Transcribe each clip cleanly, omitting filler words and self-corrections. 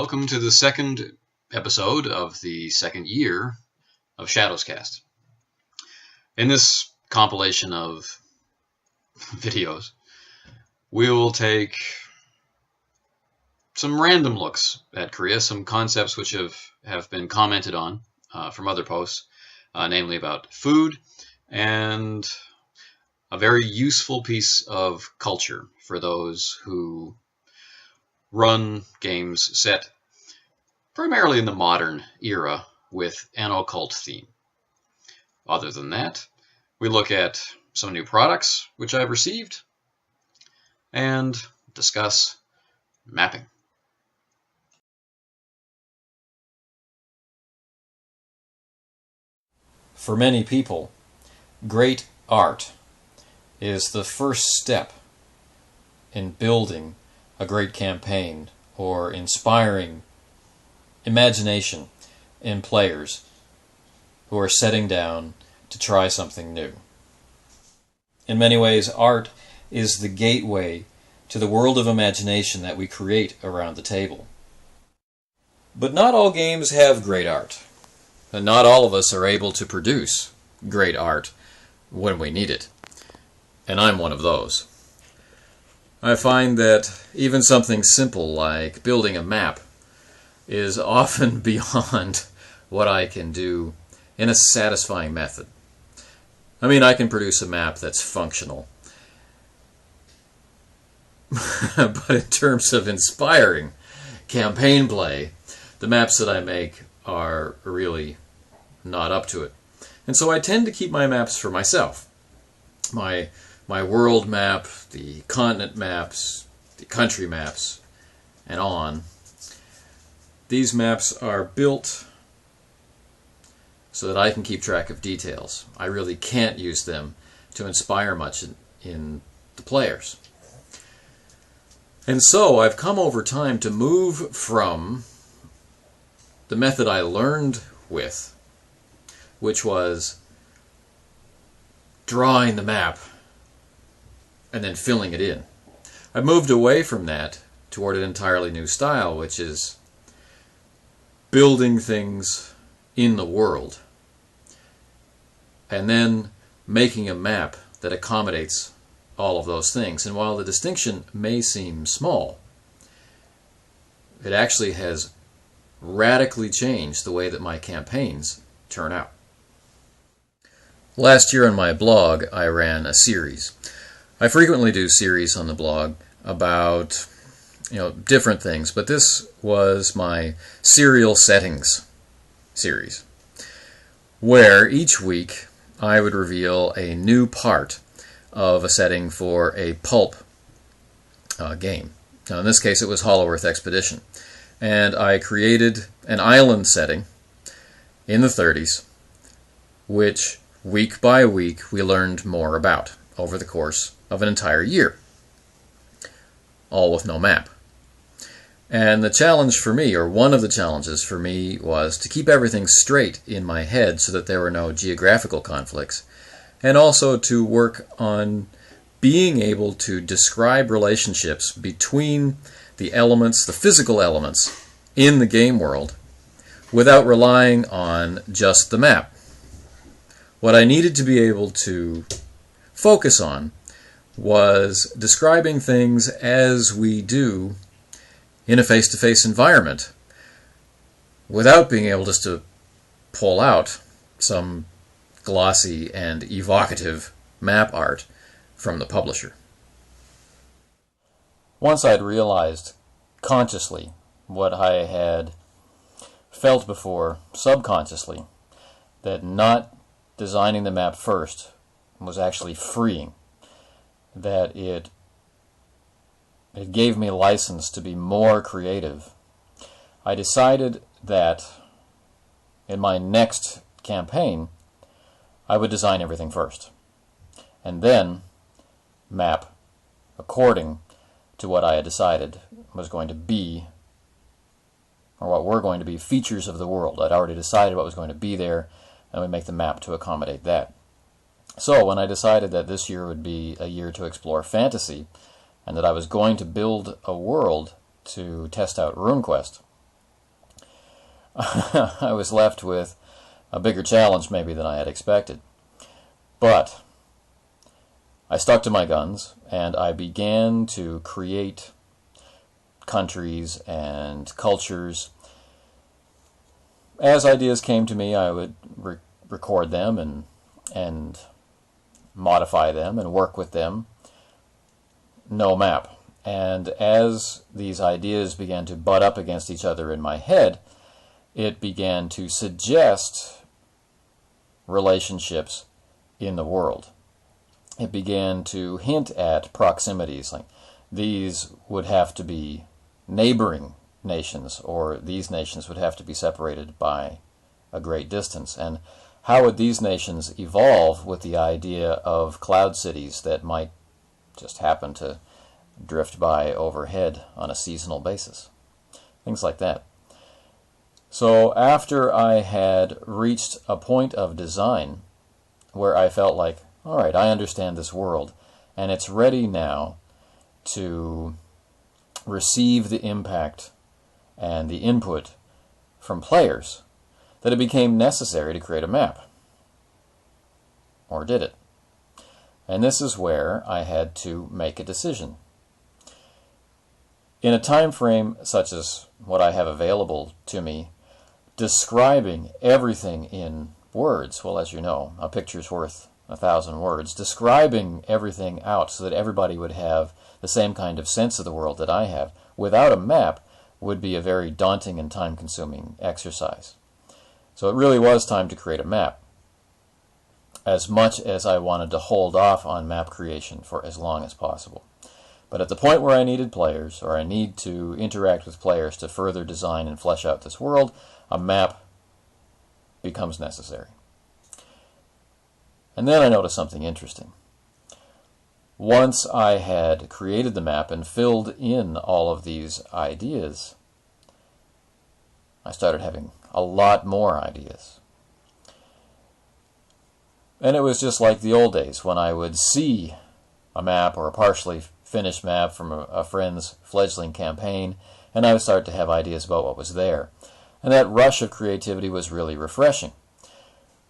welcome to the second episode of the second year of Shadowscast. In this compilation of videos, we will take some random looks at Korea, some concepts which have been commented on from other posts, namely about food, and a very useful piece of culture for those who run games set primarily in the modern era with an occult theme. Other than that, we look at some new products which I've received and discuss mapping. For many people, great art is the first step in building a great campaign or inspiring imagination in players who are setting down to try something new. In many ways, art is the gateway to the world of imagination that we create around the table. But not all games have great art, and not all of us are able to produce great art when we need it. And I'm one of those. I find that even something simple like building a map is often beyond what I can do in a satisfying method. I mean, I can produce a map that's functional. But in terms of inspiring campaign play, the maps that I make are really not up to it. And so I tend to keep my maps for myself. My world map, the continent maps, the country maps, and on. These maps are built so that I can keep track of details. I really can't use them to inspire much in the players. And so I've come over time to move from the method I learned with, which was drawing the map and then filling it in. I moved away from that toward an entirely new style, which is building things in the world and then making a map that accommodates all of those things. And while the distinction may seem small, it actually has radically changed the way that my campaigns turn out. Last year on my blog, I ran a series. I frequently do series on the blog about different things, but this was my serial settings series, where each week I would reveal a new part of a setting for a pulp game. Now in this case it was Hollow Earth Expedition, and I created an island setting in the 30s, which week by week we learned more about over the course of an entire year, all with no map. And the challenge for me, or one of the challenges for me, was to keep everything straight in my head so that there were no geographical conflicts, and also to work on being able to describe relationships between the elements, the physical elements, in the game world without relying on just the map. What I needed to be able to focus on was describing things as we do in a face-to-face environment without being able just to pull out some glossy and evocative map art from the publisher. Once I'd realized consciously what I had felt before subconsciously, that not designing the map first was actually freeing, that it gave me license to be more creative, I decided that in my next campaign I would design everything first and then map according to what I had decided was going to be, or what were going to be, features of the world. I'd already decided what was going to be there, and we make the map to accommodate that. So when I decided that this year would be a year to explore fantasy, and that I was going to build a world to test out RuneQuest, I was left with a bigger challenge maybe than I had expected. But I stuck to my guns, and I began to create countries and cultures. As ideas came to me, I would record them and modify them and work with them. No map. And as these ideas began to butt up against each other in my head, it began to suggest relationships in the world. It began to hint at proximities, like these would have to be neighboring nations, or these nations would have to be separated by a great distance. And how would these nations evolve with the idea of cloud cities that might just happen to drift by overhead on a seasonal basis? Things like that. So after I had reached a point of design where I felt like, all right, I understand this world, and it's ready now to receive the impact and the input from players, that it became necessary to create a map. Or did it? And this is where I had to make a decision. In a time frame such as what I have available to me, describing everything in words, well, as you know, a picture's worth 1,000 words, describing everything out so that everybody would have the same kind of sense of the world that I have, without a map, would be a very daunting and time-consuming exercise. So it really was time to create a map, as much as I wanted to hold off on map creation for as long as possible. But at the point where I needed players, or I need to interact with players to further design and flesh out this world, a map becomes necessary. And then I noticed something interesting. Once I had created the map and filled in all of these ideas, I started having a lot more ideas. And it was just like the old days when I would see a map or a partially finished map from a friend's fledgling campaign, and I would start to have ideas about what was there. And that rush of creativity was really refreshing.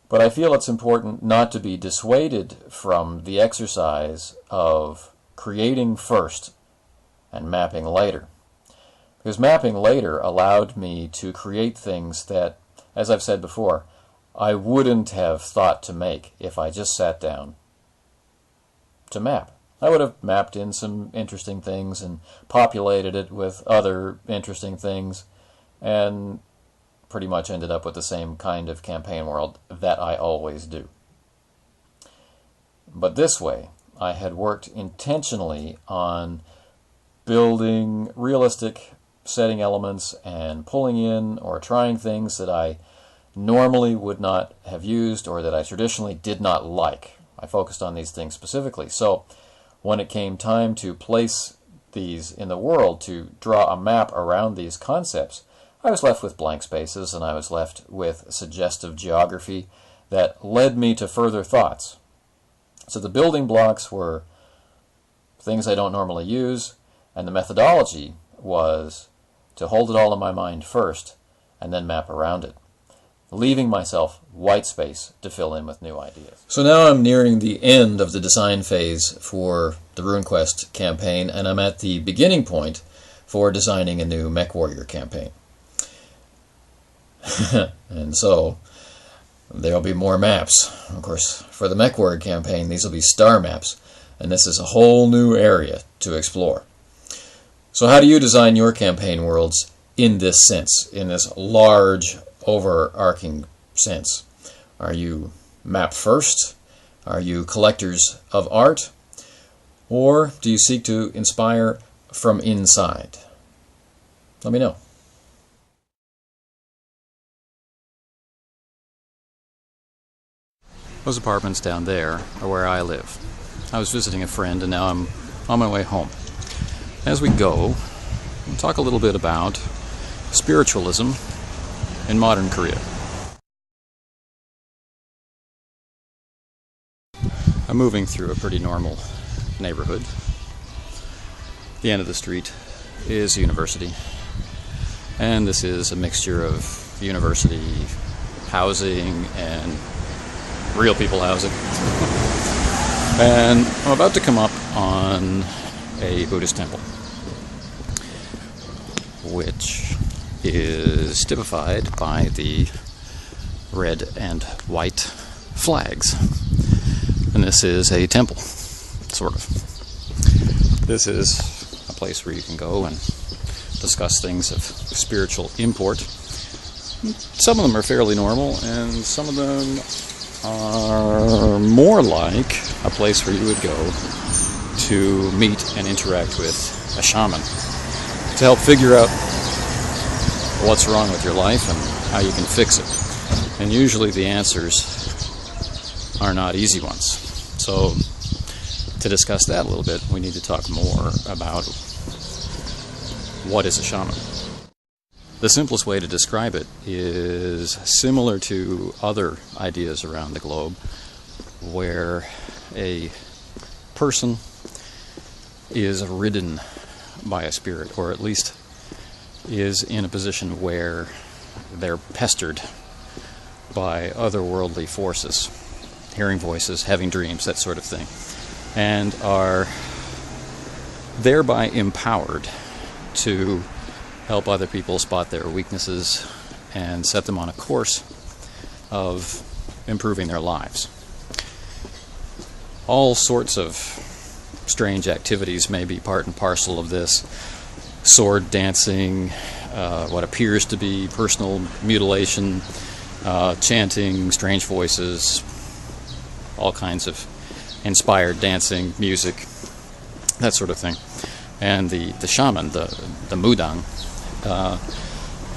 But I feel it's important not to be dissuaded from the exercise of creating first and mapping later. Because mapping later allowed me to create things that, as I've said before, I wouldn't have thought to make if I just sat down to map. I would have mapped in some interesting things and populated it with other interesting things, and pretty much ended up with the same kind of campaign world that I always do. But this way, I had worked intentionally on building realistic setting elements and pulling in or trying things that I normally would not have used or that I traditionally did not like. I focused on these things specifically. So when it came time to place these in the world, to draw a map around these concepts, I was left with blank spaces, and I was left with suggestive geography that led me to further thoughts. So the building blocks were things I don't normally use, and the methodology was to hold it all in my mind first and then map around it, leaving myself white space to fill in with new ideas. So now I'm nearing the end of the design phase for the RuneQuest campaign, and I'm at the beginning point for designing a new MechWarrior campaign. And so there'll be more maps. Of course, for the MechWarrior campaign, these will be star maps, and this is a whole new area to explore. So how do you design your campaign worlds in this sense, in this large, overarching sense? Are you map first? Are you collectors of art? Or do you seek to inspire from inside? Let me know. Those apartments down there are where I live. I was visiting a friend, and now I'm on my way home. As we go, we'll talk a little bit about spiritualism in modern Korea. I'm moving through a pretty normal neighborhood. The end of the street is a university, and this is a mixture of university housing and real people housing. And I'm about to come up on a Buddhist temple, which is typified by the red and white flags. And this is a temple, sort of. This is a place where you can go and discuss things of spiritual import. Some of them are fairly normal, and some of them are more like a place where you would go to meet and interact with a shaman to help figure out what's wrong with your life and how you can fix it. And usually the answers are not easy ones. So to discuss that a little bit, we need to talk more about what is a shaman. The simplest way to describe it is similar to other ideas around the globe, where a person is ridden by a spirit, or at least is in a position where they're pestered by otherworldly forces, hearing voices, having dreams, that sort of thing, and are thereby empowered to help other people spot their weaknesses and set them on a course of improving their lives. All sorts of strange activities may be part and parcel of this. Sword dancing, what appears to be personal mutilation, chanting, strange voices, all kinds of inspired dancing, music, that sort of thing. And the shaman, the mudang,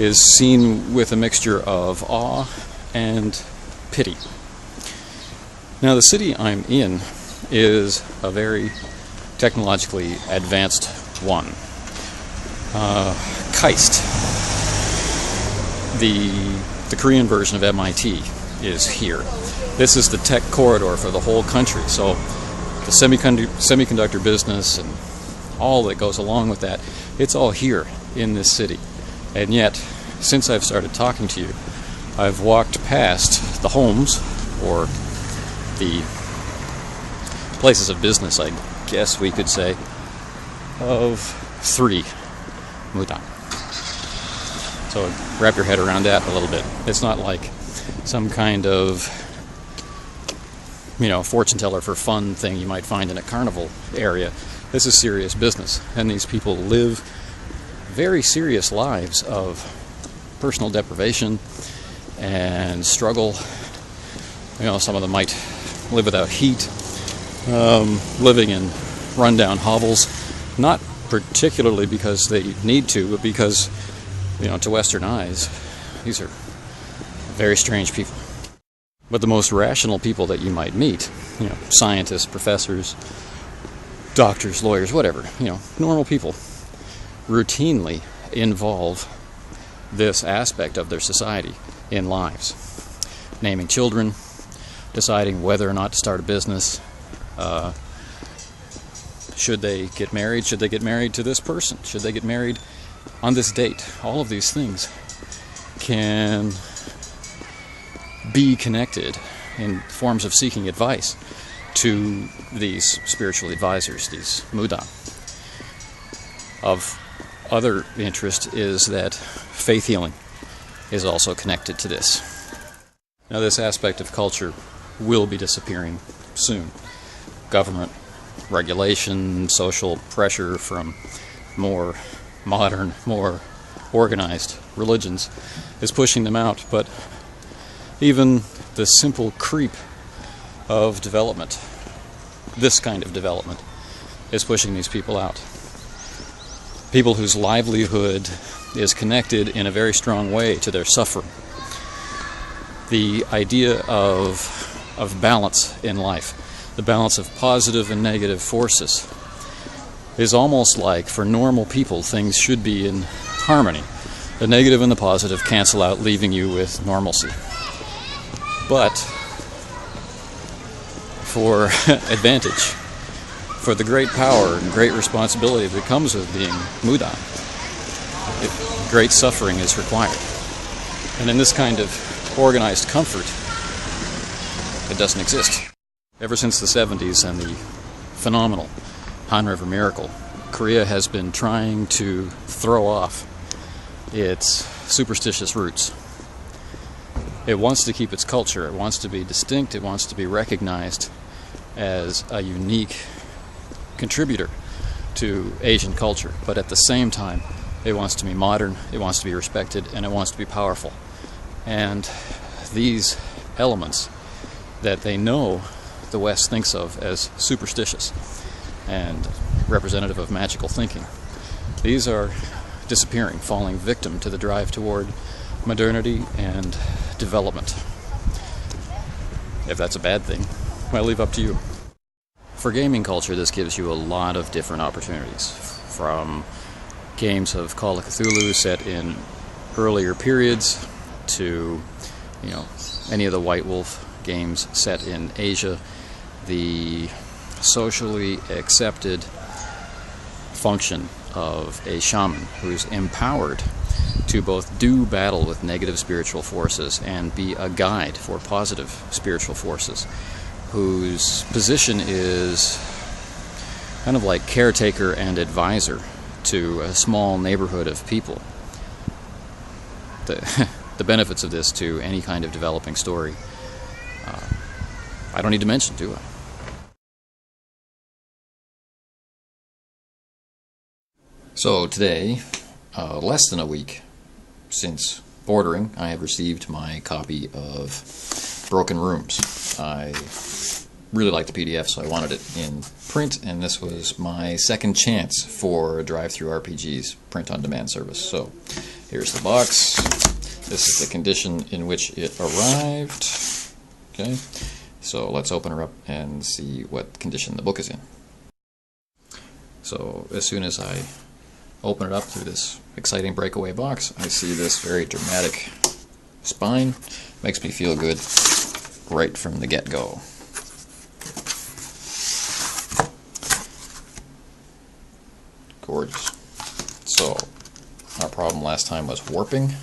is seen with a mixture of awe and pity. Now, the city I'm in is a very technologically advanced one. KAIST, the Korean version of MIT, is here. This is the tech corridor for the whole country, so the semiconductor business and all that goes along with that, it's all here in this city. And yet, since I've started talking to you, I've walked past the homes, or the places of business, I guess we could say, of 3 mudang. So wrap your head around that a little bit. It's not like some kind of, fortune teller for fun thing you might find in a carnival area. This is serious business, and these people live very serious lives of personal deprivation and struggle. Some of them might live without heat, living in rundown hovels, not particularly because they need to, but because, to Western eyes, these are very strange people. But the most rational people that you might meet, scientists, professors, doctors, lawyers, whatever, normal people, routinely involve this aspect of their society in lives. Naming children, deciding whether or not to start a business, should they get married, should they get married to this person, should they get married on this date. All of these things can be connected in forms of seeking advice to these spiritual advisors, these mudang. Of other interest is that faith healing is also connected to this. Now, this aspect of culture will be disappearing soon. Government regulation, social pressure from more modern, more organized religions is pushing them out, but even the simple creep of development, this kind of development, is pushing these people out. People whose livelihood is connected in a very strong way to their suffering. The idea of balance in life, the balance of positive and negative forces, is almost like, for normal people, things should be in harmony. The negative and the positive cancel out, leaving you with normalcy. But for advantage, for the great power and great responsibility that comes with being mudang, great suffering is required. And in this kind of organized comfort, it doesn't exist. Ever since the 70s and the phenomenal Han River Miracle, Korea has been trying to throw off its superstitious roots. It wants to keep its culture, it wants to be distinct, it wants to be recognized as a unique contributor to Asian culture, but at the same time it wants to be modern, it wants to be respected, and it wants to be powerful. And these elements that they know the West thinks of as superstitious and representative of magical thinking, these are disappearing, falling victim to the drive toward modernity and development. If that's a bad thing, I leave up to you. For gaming culture, this gives you a lot of different opportunities, from games of Call of Cthulhu set in earlier periods to, any of the White Wolf games set in Asia, the socially accepted function of a shaman who's empowered to both do battle with negative spiritual forces and be a guide for positive spiritual forces, whose position is kind of like caretaker and advisor to a small neighborhood of people. The benefits of this to any kind of developing story, I don't need to mention, do I? So today, less than a week since ordering, I have received my copy of Broken Rooms. I really liked the PDF, so I wanted it in print, and this was my second chance for Drive-Thru RPG's print-on-demand service. So here's the box. This is the condition in which it arrived. Okay, so let's open her up and see what condition the book is in. So as soon as I open it up through this exciting breakaway box, I see this very dramatic spine. Makes me feel good right from the get-go. Gorgeous. So, our problem last time was warping.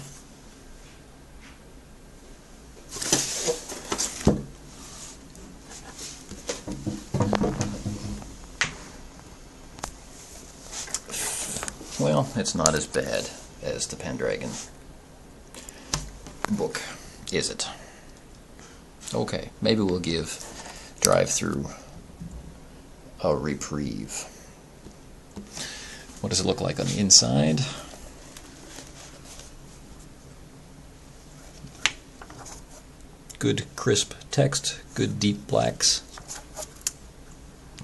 Well, it's not as bad as the Pendragon book, is it? Okay, maybe we'll give Drive-Thru a reprieve. What does it look like on the inside? Good crisp text, good deep blacks.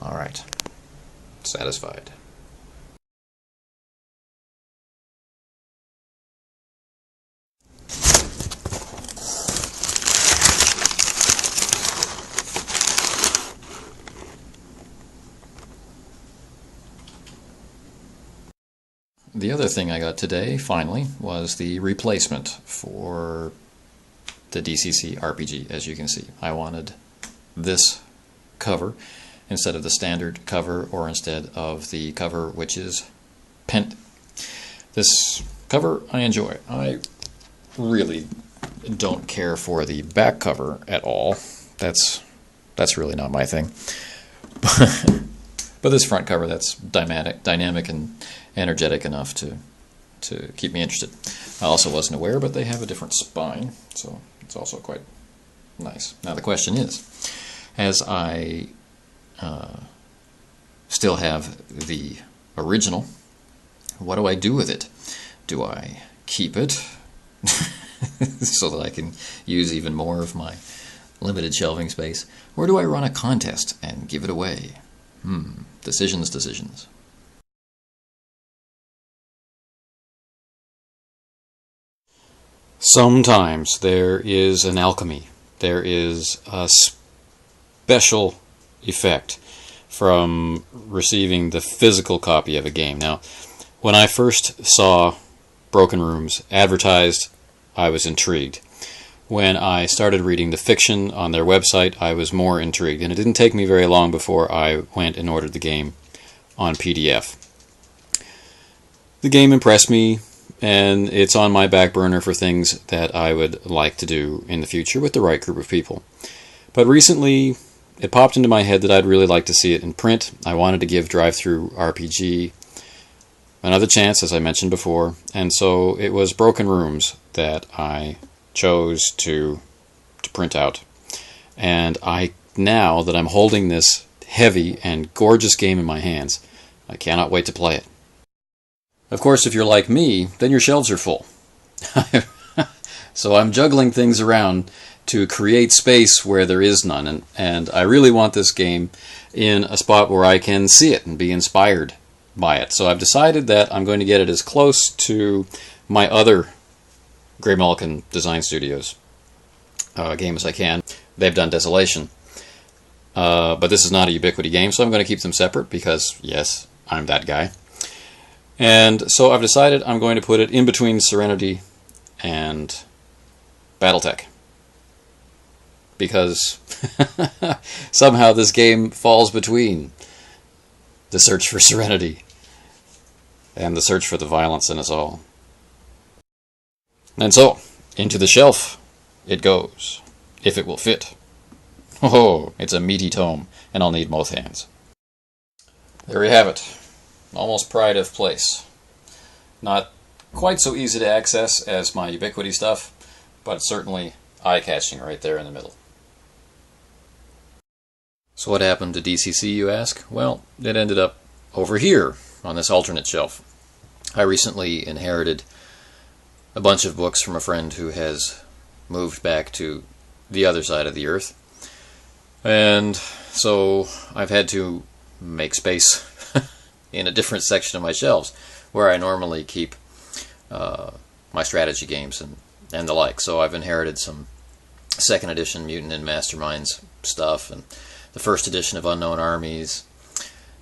All right, satisfied. The other thing I got today, finally, was the replacement for the DCC RPG, as you can see. I wanted this cover instead of the standard cover, or instead of the cover which is pent. This cover I enjoy. I really don't care for the back cover at all. That's really not my thing. But this front cover, that's dynamic and energetic enough to keep me interested. I also wasn't aware, but they have a different spine, so it's also quite nice. Now the question is, as I still have the original, what do I do with it? Do I keep it so that I can use even more of my limited shelving space, or do I run a contest and give it away? Decisions. Sometimes there is an alchemy. There is a special effect from receiving the physical copy of a game. Now, when I first saw Broken Rooms advertised, I was intrigued. When I started reading the fiction on their website, I was more intrigued. And it didn't take me very long before I went and ordered the game on PDF. The game impressed me and it's on my back burner for things that I would like to do in the future with the right group of people. But recently, it popped into my head that I'd really like to see it in print. I wanted to give Drive-Thru RPG another chance, as I mentioned before, and so it was Broken Rooms that I chose to print out. And now that I'm holding this heavy and gorgeous game in my hands, I cannot wait to play it. Of course, if you're like me, then your shelves are full. So I'm juggling things around to create space where there is none, and I really want this game in a spot where I can see it and be inspired by it. So I've decided that I'm going to get it as close to my other Grey Mulligan Design Studios game as I can. They've done Desolation. But this is not a Ubiquity game, so I'm going to keep them separate because, yes, I'm that guy. And so I've decided I'm going to put it in between Serenity and Battletech. Because somehow this game falls between the search for serenity and the search for the violence in us all. And so, into the shelf it goes, if it will fit. Oh, it's a meaty tome, and I'll need both hands. There we have it. Almost pride of place. Not quite so easy to access as my Ubiquity stuff, but certainly eye-catching right there in the middle. So what happened to DCC, you ask? Well, it ended up over here on this alternate shelf. I recently inherited a bunch of books from a friend who has moved back to the other side of the earth. And so I've had to make space in a different section of my shelves where I normally keep my strategy games and the like. So I've inherited some 2nd edition Mutant and Masterminds stuff, and the 1st edition of Unknown Armies,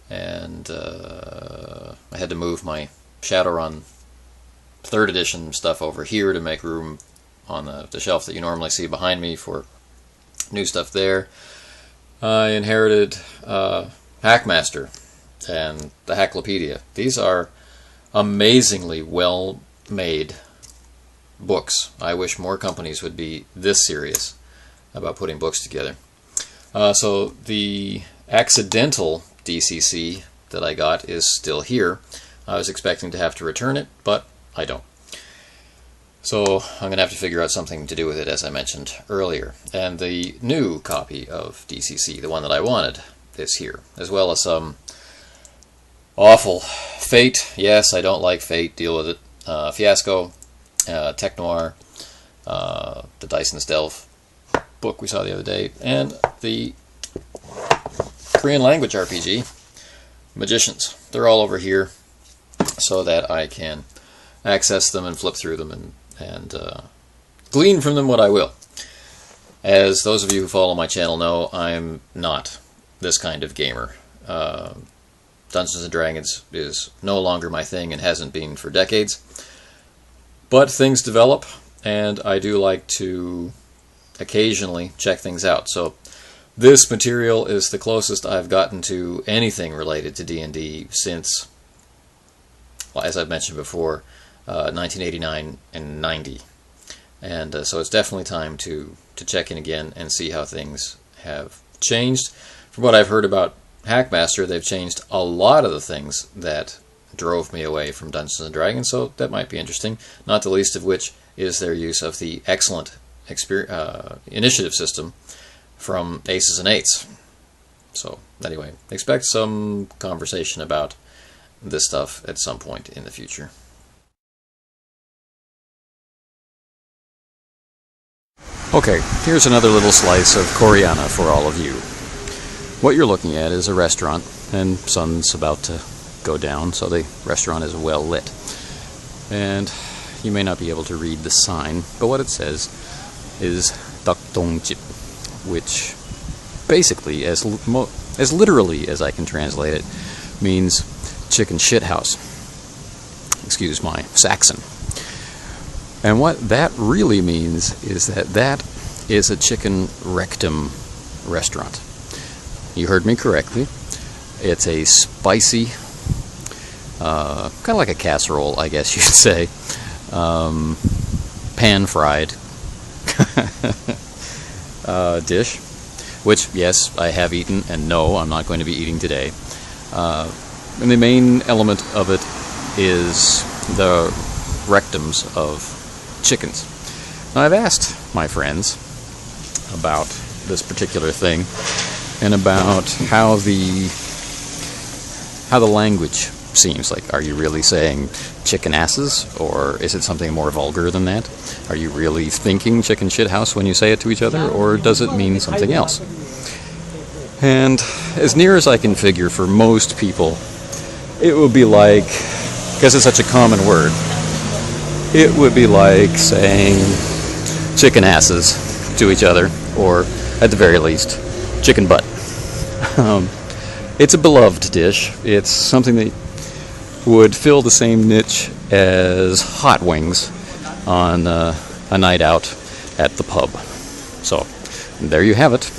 and I had to move my Shadowrun 3rd edition stuff over here to make room on the shelf that you normally see behind me for new stuff there. I inherited Hackmaster and the Hacklopedia. These are amazingly well made books. I wish more companies would be this serious about putting books together. So the accidental DCC that I got is still here. I was expecting to have to return it, but I don't. So I'm going to have to figure out something to do with it, as I mentioned earlier. And the new copy of DCC, the one that I wanted, is here, as well as some awful Fate. Yes, I don't like Fate. Deal with it. Fiasco, Tech Noir, the Dyson's Delph book we saw the other day, and the Korean language RPG, Magicians. They're all over here so that I can access them and flip through them and glean from them what I will. As those of you who follow my channel know, I'm not this kind of gamer. Dungeons & Dragons is no longer my thing and hasn't been for decades. But things develop, and I do like to occasionally check things out. So this material is the closest I've gotten to anything related to D&D since, well, as I've mentioned before, 1989 and 90. And so it's definitely time to check in again and see how things have changed. From what I've heard about Hackmaster, they've changed a lot of the things that drove me away from Dungeons & Dragons, so that might be interesting, not the least of which is their use of the excellent initiative system from Aces and Eights. So anyway, expect some conversation about this stuff at some point in the future. Okay, here's another little slice of Koreana for all of you. What you're looking at is a restaurant, and sun's about to go down, so the restaurant is well lit. And you may not be able to read the sign, but what it says is Dakdongjip, which basically, as literally as I can translate it, means chicken shit house. Excuse my Saxon. And what that really means is that is a chicken rectum restaurant. You heard me correctly. It's a spicy, kind of like a casserole, I guess you'd say, pan-fried dish, which, yes, I have eaten, and no, I'm not going to be eating today. And the main element of it is the rectums of chickens. Now, I've asked my friends about this particular thing and about how the language seems. Like, are you really saying chicken asses, or is it something more vulgar than that? Are you really thinking chicken shit house when you say it to each other, or does it mean something else? And as near as I can figure, for most people, it would be like, because it's such a common word, it would be like saying chicken asses to each other, or at the very least, chicken butt. It's a beloved dish. It's something that would fill the same niche as hot wings on a night out at the pub. So, there you have it.